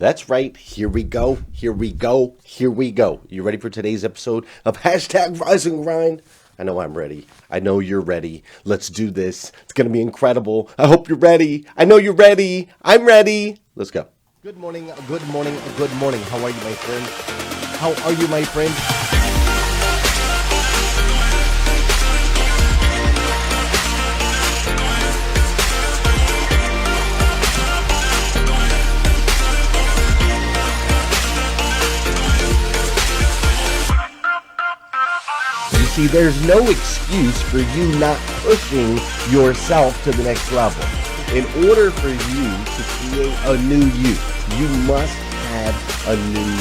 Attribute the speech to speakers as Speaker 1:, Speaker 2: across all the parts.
Speaker 1: That's right. Here we go. Here we go. Here we go. You ready for today's episode of Hashtag Rise and Grind? I know I'm ready. I know you're ready. Let's do this. It's going to be incredible. I hope you're ready. I know you're ready. I'm ready. Let's go. Good morning. Good morning. Good morning. How are you, my friend? How are you, my friend? See, there's no excuse for you not pushing yourself to the next level. In order for you to create a new you must have a new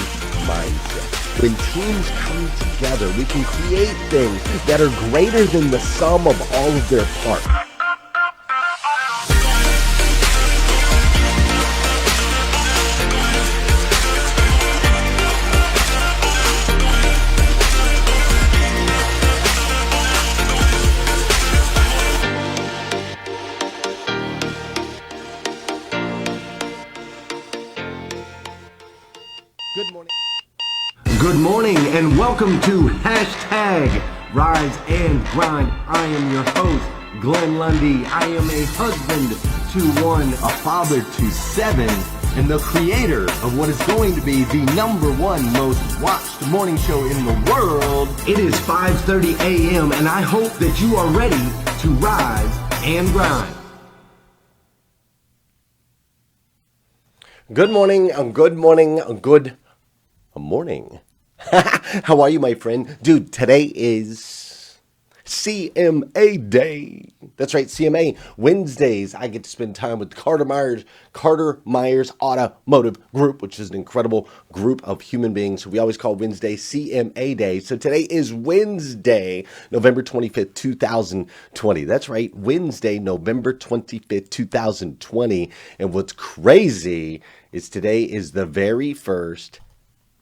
Speaker 1: mindset. When teams come together, we can create things that are greater than the sum of all of their parts.
Speaker 2: Good morning and welcome to Hashtag Rise and Grind. I am your host, Glenn Lundy. I am a husband to one, a father to seven, and the creator of what is going to be the #1 most watched morning show in the world. It is 5:30 a.m. and I hope that you are ready to rise and grind.
Speaker 1: Good morning, good morning, good morning. How are you, my friend? Dude, today is CMA Day. That's right, CMA. Wednesdays, I get to spend time with Carter Myers Automotive Group, which is an incredible group of human beings. We always call Wednesday CMA Day. So today is Wednesday, November 25th, 2020. That's right, Wednesday, November 25th, 2020. And what's crazy is today is the very first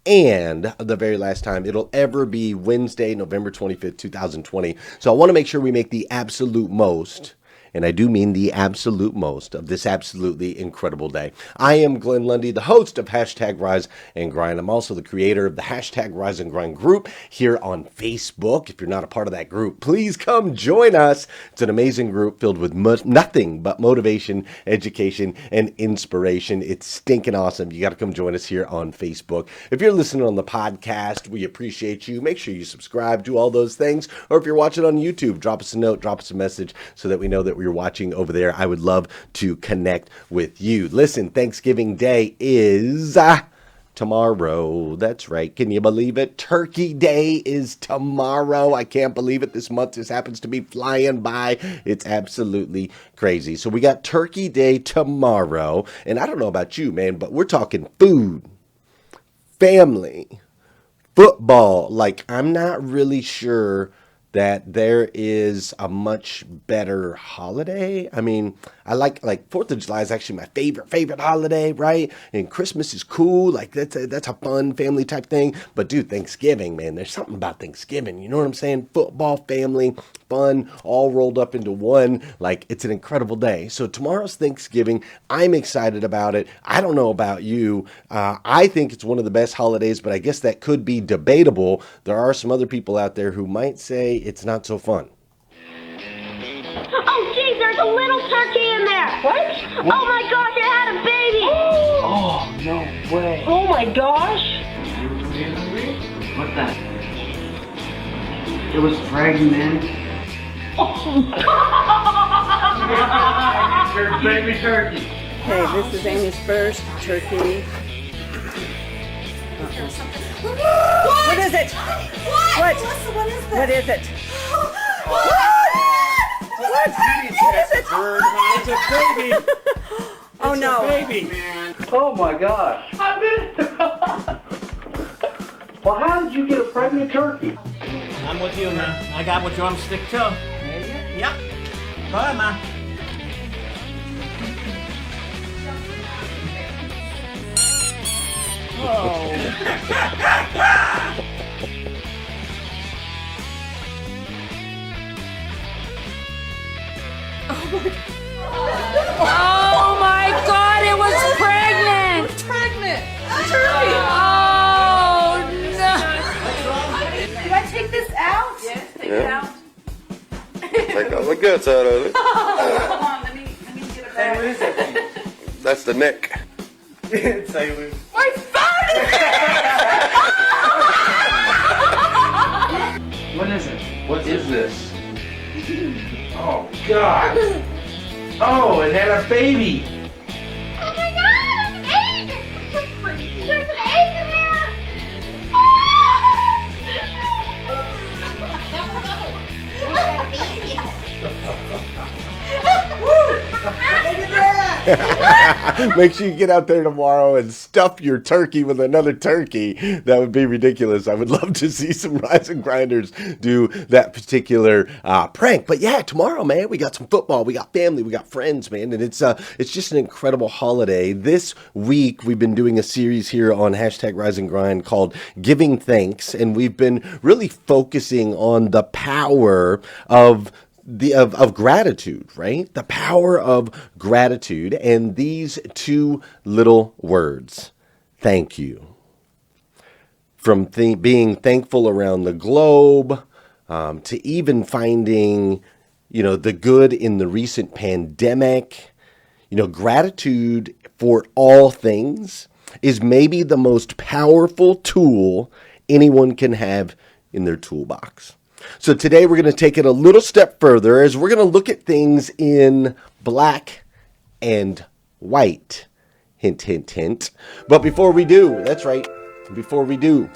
Speaker 1: and the very last time it'll ever be Wednesday, November 25th, 2020. So I want to make sure we make the absolute most, and I do mean the absolute most, of this absolutely incredible day. I am Glenn Lundy, the host of Hashtag Rise and Grind. I'm also the creator of the Hashtag Rise and Grind group here on Facebook. If you're not a part of that group, please come join us. It's an amazing group filled with nothing but motivation, education, and inspiration. It's stinking awesome. You got to come join us here on Facebook. If you're listening on the podcast, we appreciate you. Make sure you subscribe, do all those things. Or if you're watching on YouTube, drop us a note, drop us a message so that we know that you're watching over there. I would love to connect with you. Listen, Thanksgiving Day is tomorrow. That's right. Can you believe it? Turkey Day is tomorrow. I can't believe it. This month just happens to be flying by. It's absolutely crazy. So we got Turkey Day tomorrow. And I don't know about you, man, but we're talking food, family, football. Like, I'm not really sure that there is a much better holiday. I mean, I like 4th of July is actually my favorite holiday, right? And Christmas is cool. Like that's a fun family type thing. But dude, Thanksgiving, man, there's something about Thanksgiving. You know what I'm saying? Football, family, fun, all rolled up into one. Like, it's an incredible day. So tomorrow's Thanksgiving. I'm excited about it. I don't know about you. I think it's one of the best holidays, but I guess that could be debatable. There are some other people out there who might say it's not so fun.
Speaker 3: Oh, geez, there's a little turkey in there. What? Oh, my gosh, it had a baby.
Speaker 4: Oh, no way.
Speaker 3: Oh, my gosh.
Speaker 4: What's that? It was pregnant. Baby turkey.
Speaker 5: Okay, this is Amy's first turkey. What is it? What?
Speaker 6: Melissa, what is this?
Speaker 5: What is it?
Speaker 6: What?
Speaker 5: What is it?
Speaker 4: It's a baby.
Speaker 5: Oh no.
Speaker 4: Baby. Oh my gosh. Well, how did you get a pregnant turkey?
Speaker 7: I'm with you, man. I got what you want to stick to. Yep. Go ahead, man.
Speaker 6: Oh my God, it was pregnant!
Speaker 8: guts out of it.
Speaker 6: Come on, let me get it
Speaker 4: Hey,
Speaker 6: back.
Speaker 4: what is that thing?
Speaker 8: That's the neck.
Speaker 4: Say what?
Speaker 6: My phone!
Speaker 4: What is it? What is this? Oh, God. Oh, it had a baby.
Speaker 3: Oh my god, an egg! There's an egg in there!
Speaker 1: Make sure you get out there tomorrow and stuff your turkey with another turkey. That would be ridiculous. I would love to see some Rise and Grinders do that particular prank. But yeah, tomorrow, man, we got some football, we got family, we got friends, man, and it's just an incredible holiday. This week, we've been doing a series here on hashtag Rise and Grind called Giving Thanks, and we've been really focusing on the power of gratitude, right? The power of gratitude and these two little words, thank you. From being thankful around the globe to even finding, the good in the recent pandemic, gratitude for all things is maybe the most powerful tool anyone can have in their toolbox. So today we're going to take it a little step further as we're going to look at things in black and white. Hint, hint, hint. But before we do, that's right, before we do,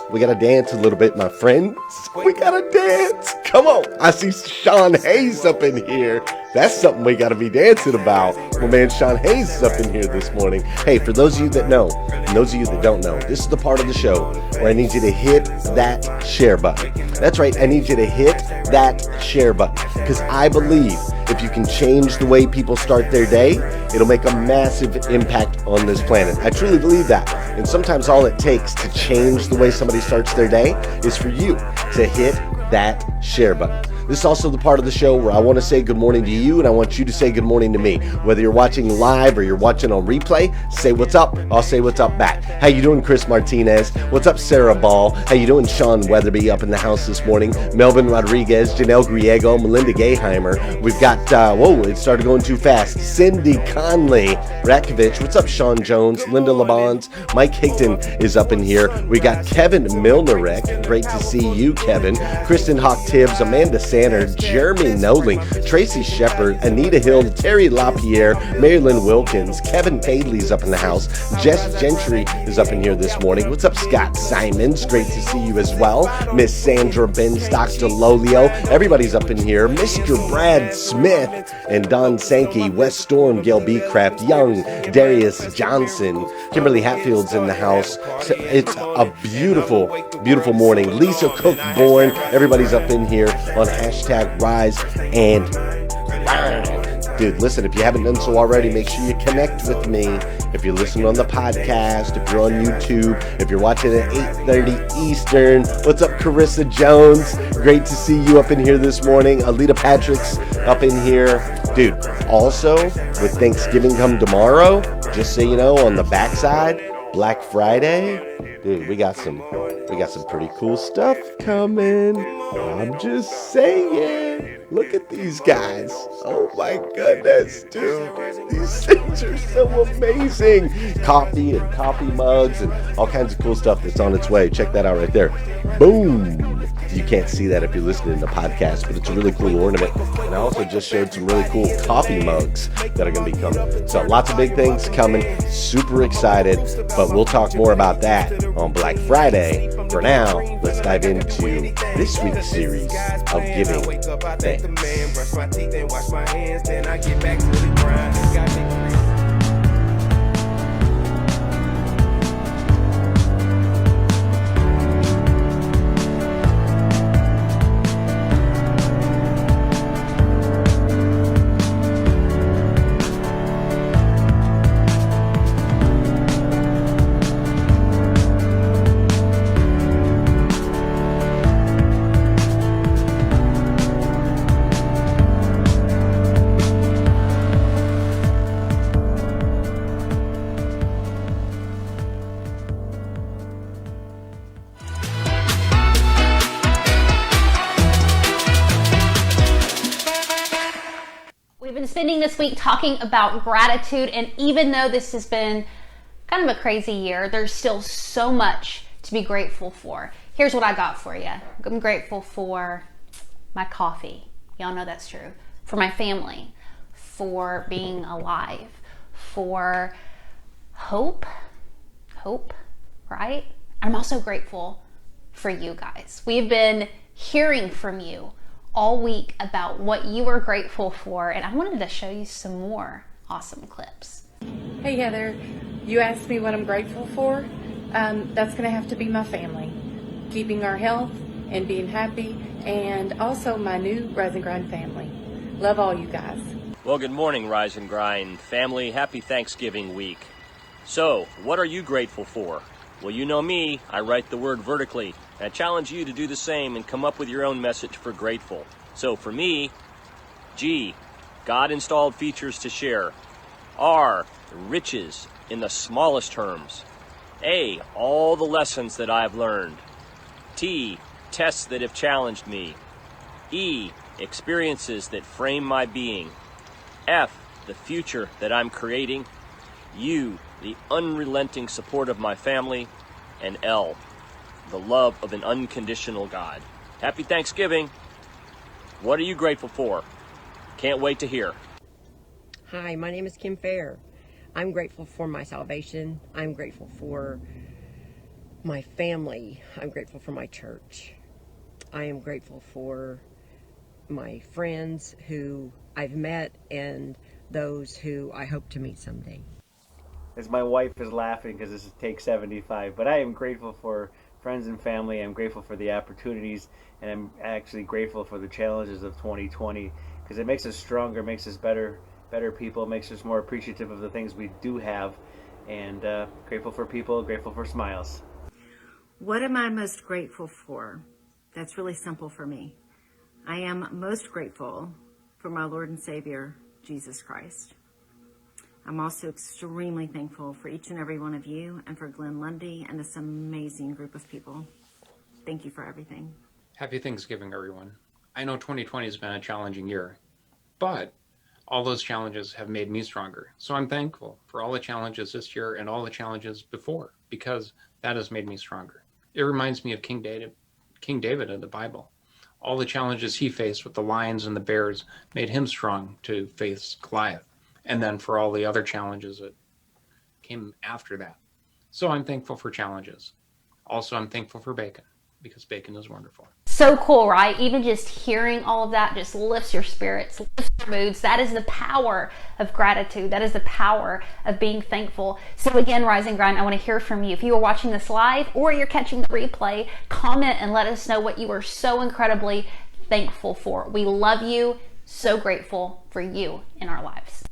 Speaker 1: we got to dance a little bit, my friends. We got to dance. Come on. I see Sean Hayes up in here. That's something we got to be dancing about. My man Sean Hayes is up in here this morning. Hey, for those of you that know, and those of you that don't know, this is the part of the show where I need you to hit that share button. That's right. I need you to hit that share button because I believe if you can change the way people start their day, it'll make a massive impact on this planet. I truly believe that. And sometimes all it takes to change the way somebody starts their day is for you to hit that share button. This is also the part of the show where I want to say good morning to you, and I want you to say good morning to me. Whether you're watching live or you're watching on replay, say what's up. I'll say what's up back. How you doing, Chris Martinez? What's up, Sarah Ball? How you doing, Sean Weatherby up in the house this morning? Melvin Rodriguez, Janelle Griego, Melinda Gayheimer. We've got, it started going too fast. Cindy Conley, Ratkovich. What's up, Sean Jones? Linda LeBons. Mike Higdon is up in here. We got Kevin Milnerek. Great to see you, Kevin. Kristen Hawk-Tibbs, Amanda Sanner, Jeremy Noling, Tracy Shepard, Anita Hill, Terry LaPierre, Marilyn Wilkins, Kevin Padley's up in the house, Jess Gentry is up in here this morning. What's up, Scott Simons? Great to see you as well. Miss Sandra Benstock DeLolio, everybody's up in here. Mr. Brad Smith and Don Sankey, West Storm, Gail Beecraft, Young, Darius Johnson, Kimberly Hatfield's in the house. So it's a beautiful, beautiful morning. Lisa Cook-Born, everybody's up in here on hashtag Rise and Grind. Dude, listen, if you haven't done so already, make sure you connect with me. If you're listening on the podcast, if you're on YouTube, if you're watching at 8:30 Eastern, what's up, Carissa Jones? Great to see you up in here this morning. Alita Patrick's up in here. Dude, also, with Thanksgiving come tomorrow, just so you know, on the backside, Black Friday, dude, we got some pretty cool stuff coming. I'm just saying. Look at these guys. Oh my goodness, dude. These things are so amazing. Coffee and coffee mugs and all kinds of cool stuff that's on its way. Check that out right there. Boom. You can't see that if you're listening to the podcast, but it's a really cool ornament. And I also just showed some really cool coffee mugs that are going to be coming. So lots of big things coming. Super excited. But we'll talk more about that on Black Friday. For now, let's dive into this week's series of Giving Thanks.
Speaker 9: Brush my teeth and wash my hands, then I get back to the grind. Got me free.
Speaker 10: spending this week talking about gratitude, and even though this has been kind of a crazy year, there's still so much to be grateful for. Here's what I got for you. I'm grateful for my coffee. Y'all know that's true. For my family, for being alive, for hope, right? I'm also grateful for you guys. We've been hearing from you all week about what you are grateful for, and I wanted to show you some more awesome clips.
Speaker 6: Hey Heather, you asked me what I'm grateful for. That's going to have to be my family. Keeping our health and being happy, and also my new Rise and Grind family. Love all you guys.
Speaker 11: Well, good morning, Rise and Grind family. Happy Thanksgiving week. So, what are you grateful for? Well, you know me, I write the word vertically. I challenge you to do the same and come up with your own message for grateful. So for me, G, God installed features to share. R, riches in the smallest terms. A, all the lessons that I've learned. T, tests that have challenged me. E, experiences that frame my being. F, the future that I'm creating. U, the unrelenting support of my family. And L, the love of an unconditional God. Happy Thanksgiving. What are you grateful for? Can't wait to hear.
Speaker 12: Hi, my name is Kim Fair. I'm grateful for my salvation. I'm grateful for my family. I'm grateful for my church. I am grateful for my friends who I've met and those who I hope to meet someday.
Speaker 13: As my wife is laughing because this is take 75, but I am grateful for friends and family. I'm grateful for the opportunities, and I'm actually grateful for the challenges of 2020 because it makes us stronger, makes us better people, makes us more appreciative of the things we do have, and grateful for people, grateful for smiles.
Speaker 14: What am I most grateful for? That's really simple for me. I am most grateful for my Lord and Savior, Jesus Christ. I'm also extremely thankful for each and every one of you and for Glenn Lundy and this amazing group of people. Thank you for everything.
Speaker 15: Happy Thanksgiving, everyone. I know 2020 has been a challenging year, but all those challenges have made me stronger. So I'm thankful for all the challenges this year and all the challenges before, because that has made me stronger. It reminds me of King David of the Bible. All the challenges he faced with the lions and the bears made him strong to face Goliath. And then for all the other challenges that came after that. So I'm thankful for challenges. Also, I'm thankful for bacon, because bacon is wonderful.
Speaker 10: So cool, right? Even just hearing all of that just lifts your spirits, lifts your moods. That is the power of gratitude. That is the power of being thankful. So again, Rise and Grind, I want to hear from you. If you are watching this live or you're catching the replay, comment and let us know what you are so incredibly thankful for. We love you. So grateful for you in our lives.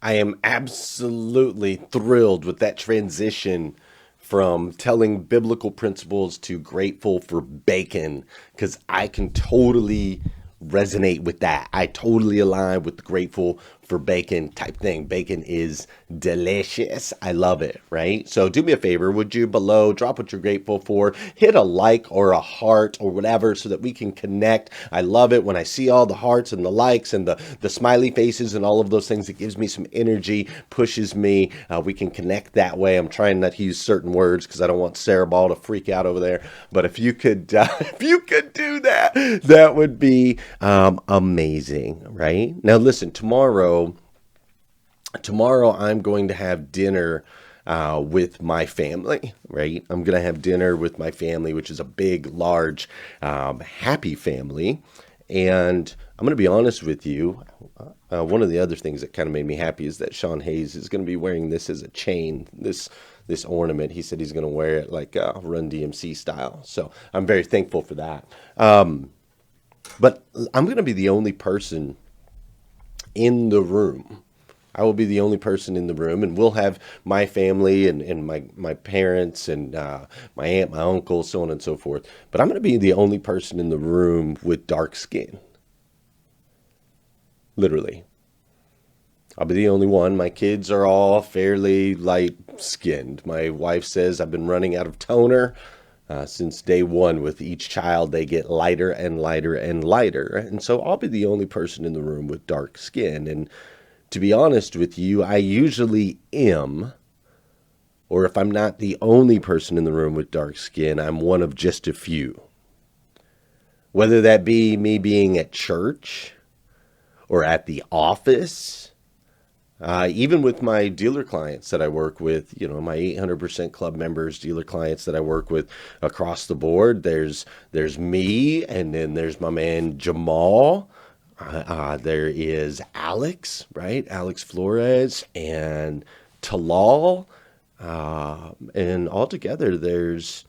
Speaker 1: I am absolutely thrilled with that transition from telling biblical principles to grateful for bacon, because I can totally resonate with that. I totally align with the grateful for bacon type thing. Bacon is delicious. I love it, right? So do me a favor, would you below drop what you're grateful for, hit a like or a heart or whatever so that we can connect. I love it when I see all the hearts and the likes and the smiley faces and all of those things. It gives me some energy, pushes me. We can connect that way. I'm trying not to use certain words because I don't want Sarah Ball to freak out over there. But if you could do that, that would be amazing, right? Now listen, tomorrow I'm going to have dinner with my family, right? I'm going to have dinner with my family, which is a big, large, happy family. And I'm going to be honest with you. One of the other things that kind of made me happy is that Sean Hayes is going to be wearing this as a chain, this ornament. He said he's going to wear it like Run DMC style. So I'm very thankful for that. But I'm going to be the only person in the room. I will be the only person in the room, and we'll have my family and my parents and my aunt, my uncle, so on and so forth. But I'm going to be the only person in the room with dark skin. Literally. I'll be the only one. My kids are all fairly light-skinned. My wife says I've been running out of toner. since day one. With each child, they get lighter and lighter and lighter. And so I'll be the only person in the room with dark skin. And to be honest with you, I usually am, or if I'm not the only person in the room with dark skin, I'm one of just a few. Whether that be me being at church or at the office, even with my dealer clients that I work with, my 800% club members, dealer clients that I work with across the board, there's me, and then there's my man Jamal. There is Alex, right? Alex Flores and Talal. And altogether, there's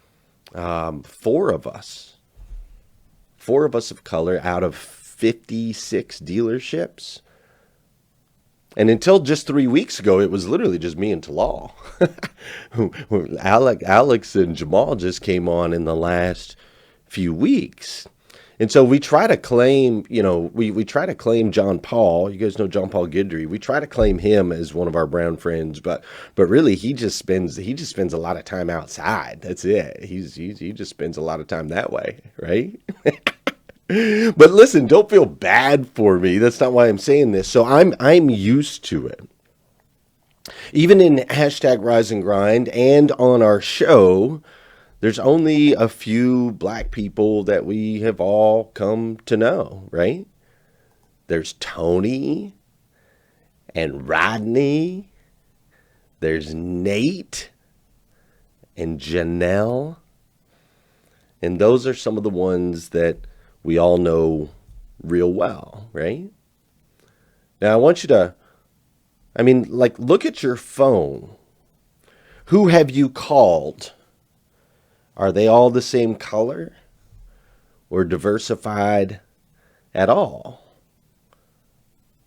Speaker 1: 4 of us. 4 of us of color out of 56 dealerships. And until just 3 weeks ago, it was literally just me and Talal. Alex and Jamal just came on in the last few weeks. And so we try to claim, we try to claim John Paul. You guys know John Paul Guidry. We try to claim him as one of our brown friends, but really he just spends a lot of time outside. That's it. He just spends a lot of time that way, right? But listen, don't feel bad for me. That's not why I'm saying this. So I'm used to it. Even in hashtag Rise and Grind and on our show, there's only a few black people that we have all come to know, right? There's Tony and Rodney. There's Nate and Janelle. And those are some of the ones that we all know real well, right? Now, I want you to, look at your phone. Who have you called? Are they all the same color or diversified at all?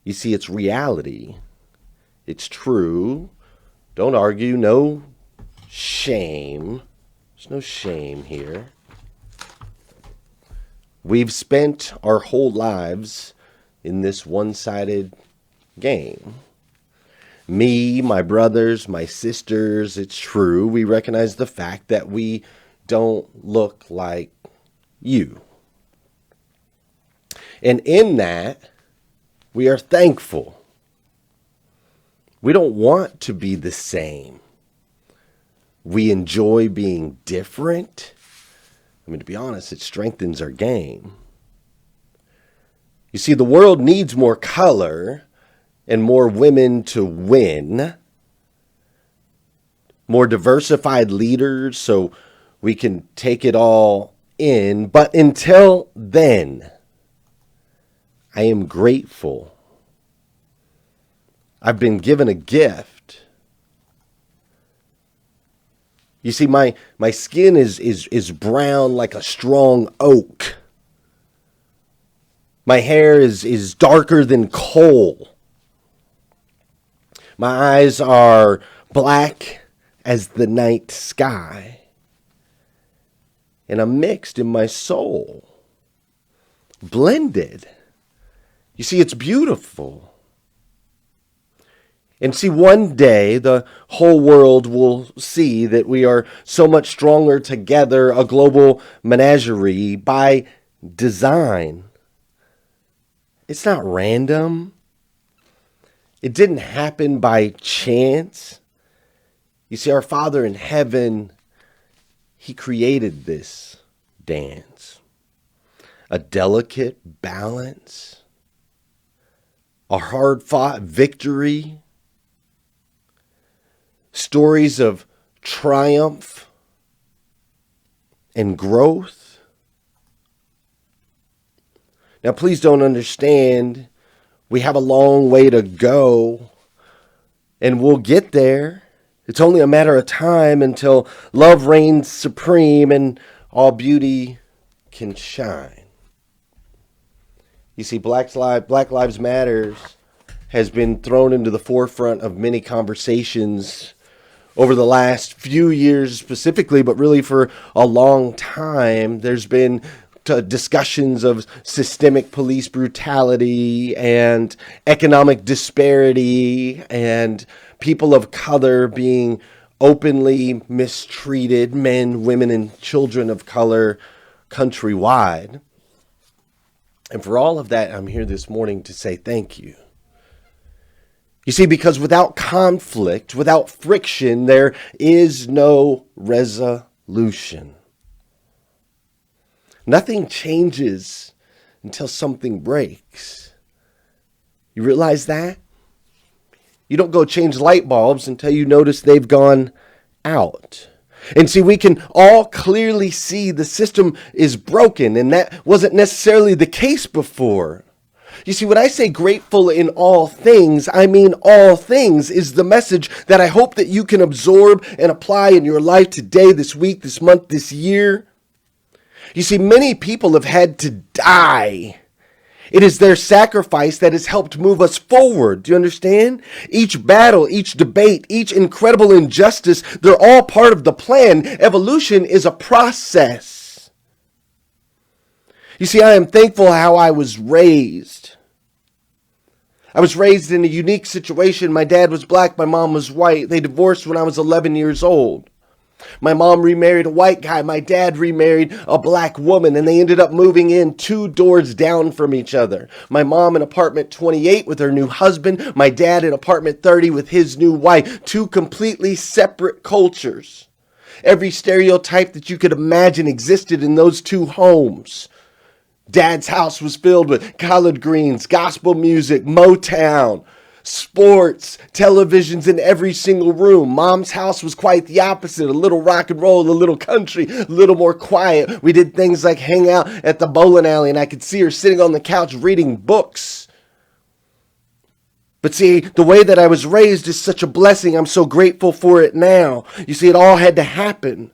Speaker 1: You see, it's reality. It's true. Don't argue. No shame. There's no shame here. We've spent our whole lives in this one-sided game. Me, my brothers, my sisters, it's true. We recognize the fact that we don't look like you. And in that, we are thankful. We don't want to be the same. We enjoy being different. To be honest, it strengthens our game. You see, the world needs more color and more women to win. More diversified leaders so we can take it all in. But until then, I am grateful. I've been given a gift. You see, my skin is brown like a strong oak. My hair is darker than coal. My eyes are black as the night sky. And I'm mixed in my soul. Blended. You see, it's beautiful. And see, one day the whole world will see that we are so much stronger together, a global menagerie by design. It's not random. It didn't happen by chance. You see, our Father in heaven, He created this dance. A delicate balance. A hard-fought victory. Stories of triumph and growth. Now, please don't understand, we have a long way to go, and we'll get there. It's only a matter of time until love reigns supreme and all beauty can shine. You see, Black Lives Matter has been thrown into the forefront of many conversations over the last few years specifically, but really for a long time. There's been discussions of systemic police brutality and economic disparity and people of color being openly mistreated men, women, and children of color countrywide. And for all of that, I'm here this morning to say thank you. You see, because without conflict, without friction, there is no resolution. Nothing changes until something breaks. You realize that? You don't go change light bulbs until you notice they've gone out. And see, we can all clearly see the system is broken, and that wasn't necessarily the case before. You see, when I say grateful in all things, I mean all things is the message that I hope that you can absorb and apply in your life today, this week, this month, this year. You see, many people have had to die. It is their sacrifice that has helped move us forward. Do you understand? Each battle, each debate, each incredible injustice, they're all part of the plan. Evolution is a process. You see, I am thankful how I was raised. I was raised in a unique situation. My dad was black, my mom was white. They divorced when I was 11 years old. My mom remarried a white guy. My dad remarried a black woman, and they ended up moving in 2 doors down from each other. My mom in apartment 28 with her new husband. My dad in apartment 30 with his new wife. 2 completely separate cultures. Every stereotype that you could imagine existed in those 2 homes. Dad's house was filled with collard greens, gospel music, Motown, sports, televisions in every single room. Mom's house was quite the opposite. A little rock and roll, a little country, a little more quiet. We did things like hang out at the bowling alley, and I could see her sitting on the couch reading books. But see, the way that I was raised is such a blessing. I'm so grateful for it now. You see, it all had to happen.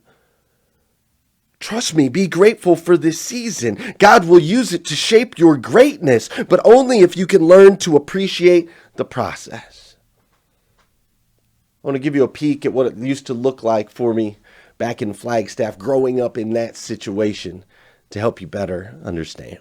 Speaker 1: Trust me, be grateful for this season. God will use it to shape your greatness, but only if you can learn to appreciate the process. I want to give you a peek at what it used to look like for me back in Flagstaff, growing up in that situation, to help you better understand.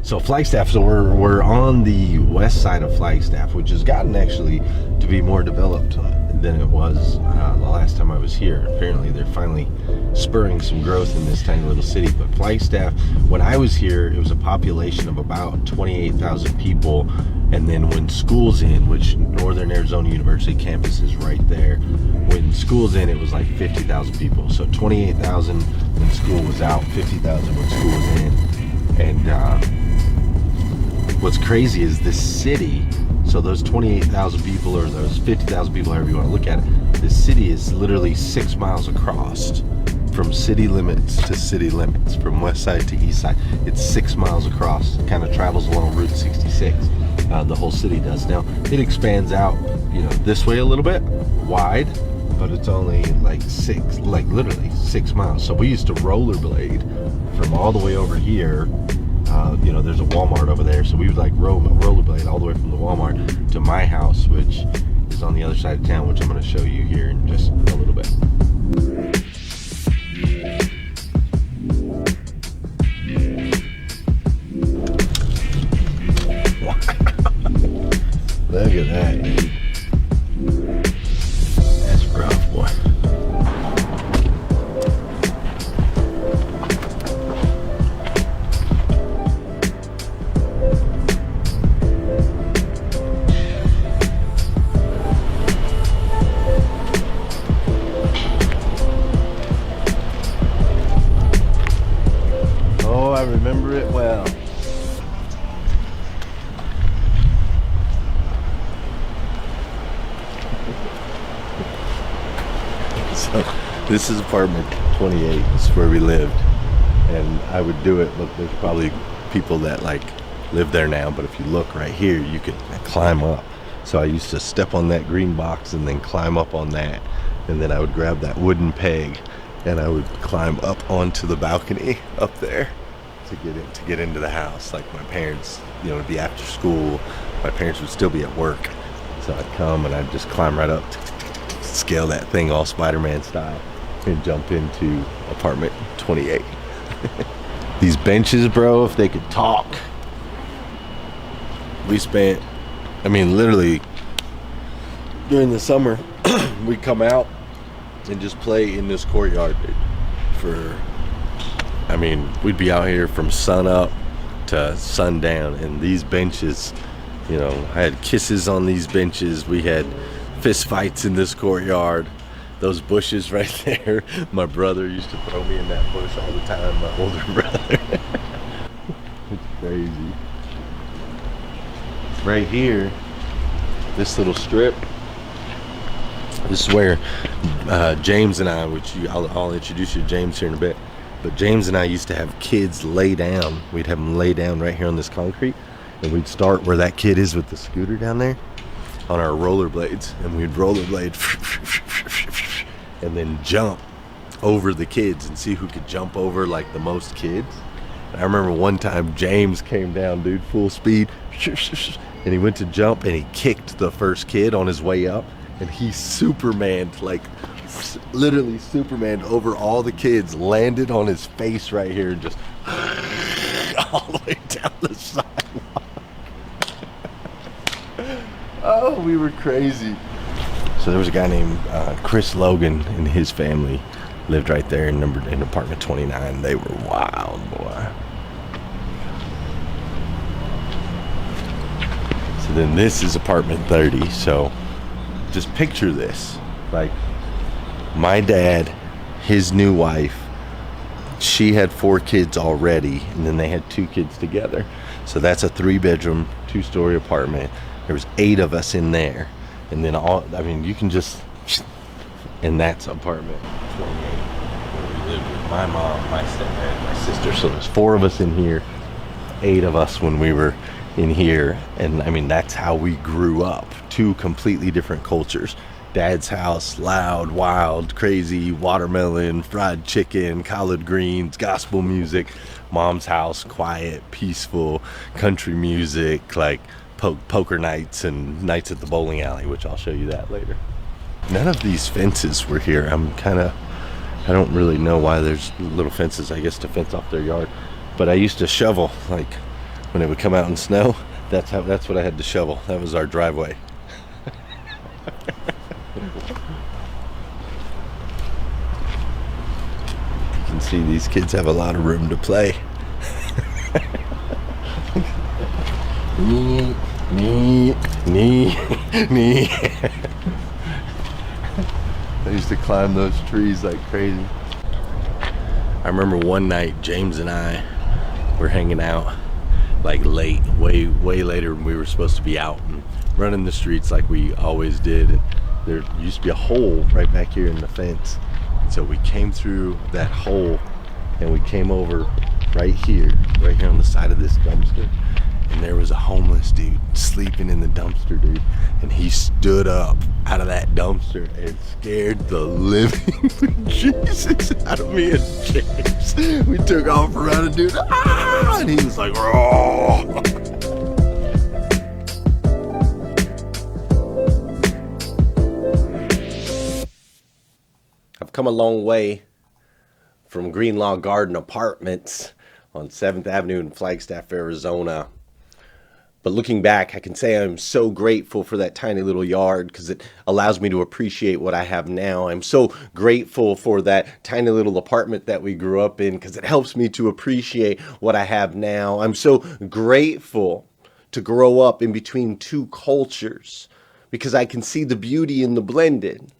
Speaker 2: So Flagstaff, so we're on the west side of Flagstaff, which has gotten actually to be more developed than it was the last time I was here. Apparently they're finally spurring some growth in this tiny little city. But Flagstaff, when I was here, it was a population of about 28,000 people. And then when school's in, which Northern Arizona University campus is right there, when school's in, it was like 50,000 people. So 28,000 when school was out, 50,000 when school was in. And what's crazy is this city, so those 28,000 people or those 50,000 people, however you want to look at it, this city is literally 6 miles across from city limits to city limits, from west side to east side. It's 6 miles across. It kind of travels along Route 66. The whole city does. Now, it expands out, you know, this way a little bit, wide, but it's only like literally 6 miles. So we used to rollerblade from all the way over here. You know, there's a Walmart over there, so we would like rollerblade all the way from the Walmart to my house, which is on the other side of town, which I'm going to show you here in just a little bit. Look at that, dude. That's rough, boy. Oh, I remember it well. So this is apartment 28. This is where we lived, and I would do it. Look, there's probably people that like live there now, but if you look right here, you could climb up. So I used to step on that green box and then climb up on that, and then I would grab that wooden peg and I would climb up onto the balcony up there to get into the house. Like my parents, you know, it'd be after school, my parents would still be at work, so I'd come and I'd just climb right up, scale that thing all Spider-Man style, and jump into apartment 28. These benches, bro, if they could talk. We spent, I mean, literally during the summer, we'd come out
Speaker 1: and just play in this courtyard, dude, we'd be out here from sun up to sundown, and these benches, I had kisses on these benches. We had fist fights in this courtyard. Those bushes right there, my brother used to throw me in that bush all the time, my older brother. It's crazy. Right here, this little strip, this is where James and I, I'll introduce you to James here in a bit, but James and I used to have kids lay down. We'd have them lay down right here on this concrete, and we'd start where that kid is with the scooter down there on our rollerblades, and we'd rollerblade and then jump over the kids and see who could jump over like the most kids. And I remember one time James came down, dude, full speed, and he went to jump and he kicked the first kid on his way up, and he Supermaned, like literally Supermaned over all the kids, landed on his face right here and just all the way down the sidewalk. Oh, we were crazy. So there was a guy named Chris Logan, and his family lived right there in apartment 29. They were wild, boy. So then this is apartment 30. So just picture this. Like, my dad, his new wife, she had 4 kids already, and then they had 2 kids together. So that's a 3-bedroom, 2-story apartment. There was 8 of us in there. And then you can just, and that's apartment 28, where we lived with my mom, my stepdad, my sister. So there's 4 of us in here, 8 of us when we were in here. And that's how we grew up. 2 completely different cultures. Dad's house, loud, wild, crazy, watermelon, fried chicken, collard greens, gospel music. Mom's house, quiet, peaceful, country music, like poker nights and nights at the bowling alley, which I'll show you that later. None of these fences were here. I don't really know why there's little fences, I guess, to fence off their yard. But I used to shovel, like when it would come out and snow. That's what I had to shovel. That was our driveway. You can see these kids have a lot of room to play. Me. I used to climb those trees like crazy. I remember one night James and I were hanging out like late, way later than we were supposed to be out, and running the streets like we always did. And there used to be a hole right back here in the fence. So we came through that hole and we came over right here on the side of this dumpster. And there was a homeless dude sleeping in the dumpster, dude. And he stood up out of that dumpster and scared the living Jesus out of me and James. We took off running, dude. Ah! And he was like, "Oh!" I've come a long way from Greenlaw Garden Apartments on 7th Avenue in Flagstaff, Arizona. But looking back, I can say I'm so grateful for that tiny little yard because it allows me to appreciate what I have now. I'm so grateful for that tiny little apartment that we grew up in because it helps me to appreciate what I have now. I'm so grateful to grow up in between 2 cultures because I can see the beauty in the blended.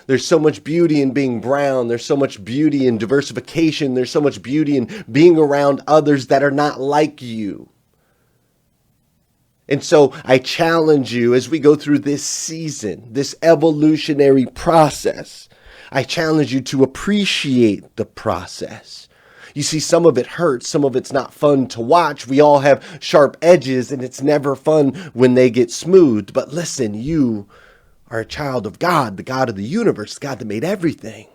Speaker 1: There's so much beauty in being brown. There's so much beauty in diversification. There's so much beauty in being around others that are not like you. And so I challenge you as we go through this season, this evolutionary process, I challenge you to appreciate the process. You see, some of it hurts, some of it's not fun to watch. We all have sharp edges and it's never fun when they get smoothed. But listen, you are a child of God, the God of the universe, the God that made everything.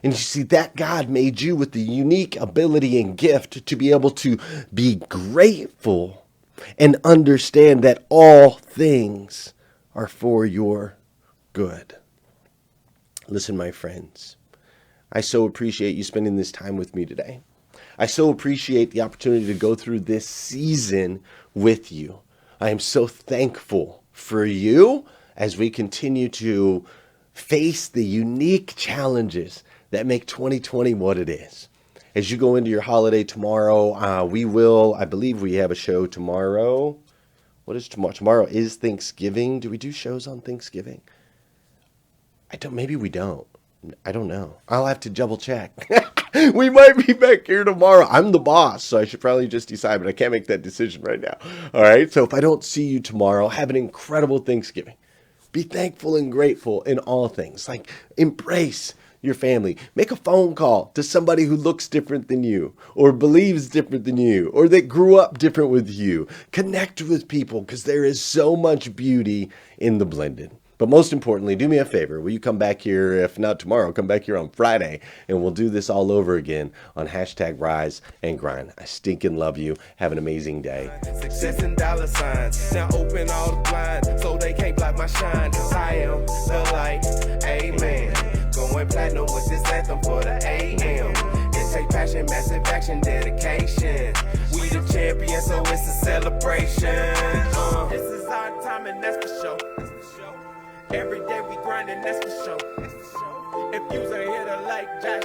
Speaker 1: And you see, that God made you with the unique ability and gift to be able to be grateful and understand that all things are for your good. Listen, my friends, I so appreciate you spending this time with me today. I so appreciate the opportunity to go through this season with you. I am so thankful for you as we continue to face the unique challenges that make 2020 what it is. As you go into your holiday tomorrow, I believe we have a show tomorrow. What is tomorrow? Tomorrow is Thanksgiving. Do we do shows on Thanksgiving? Maybe we don't. I don't know. I'll have to double check. We might be back here tomorrow. I'm the boss, so I should probably just decide, but I can't make that decision right now. All right. So if I don't see you tomorrow, have an incredible Thanksgiving. Be thankful and grateful in all things. Like, embrace your family. Make a phone call to somebody who looks different than you, or believes different than you, or that grew up different with you. Connect with people, because there is so much beauty in the blended. But most importantly, do me a favor. Will you come back here, if not tomorrow, come back here on Friday, and we'll do this all over again on #RiseAndGrind. I stinking love you. Have an amazing day.
Speaker 9: Success and dollar signs. Now open all the blinds so they can't block my shine. Cause I am the light. Amen. Going platinum with this anthem for the AM. It take passion, massive action, dedication. We the champions, so it's a celebration. This is our time, and that's for sure. Every day we grindin', that's for sure. If you's a hitter like Josh,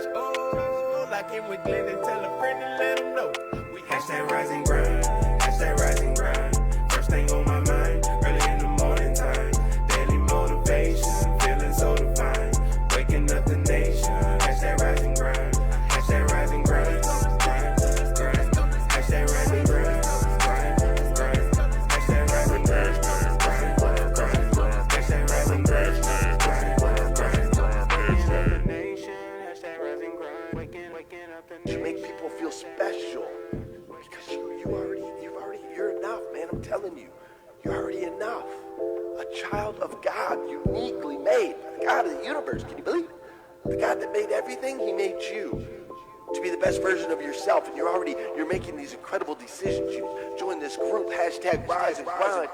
Speaker 9: like him with Glenn, and tell a friend and let him know. We #Rise and Grind, #Rise and Grind. First thing on my mind, early in the morning time. Daily motivation, feeling so divine. Waking up the nation, #Rise and Grind, #Rise and Grind. #Rise and Grind,
Speaker 1: to make people feel special, because you're enough, man. I'm telling you, you're already enough. A child of God, uniquely made by the God of the universe. Can you believe it? The God that made everything, he made you to be the best version of yourself, and you're making these incredible decisions. You join this group, #Rise and Grind.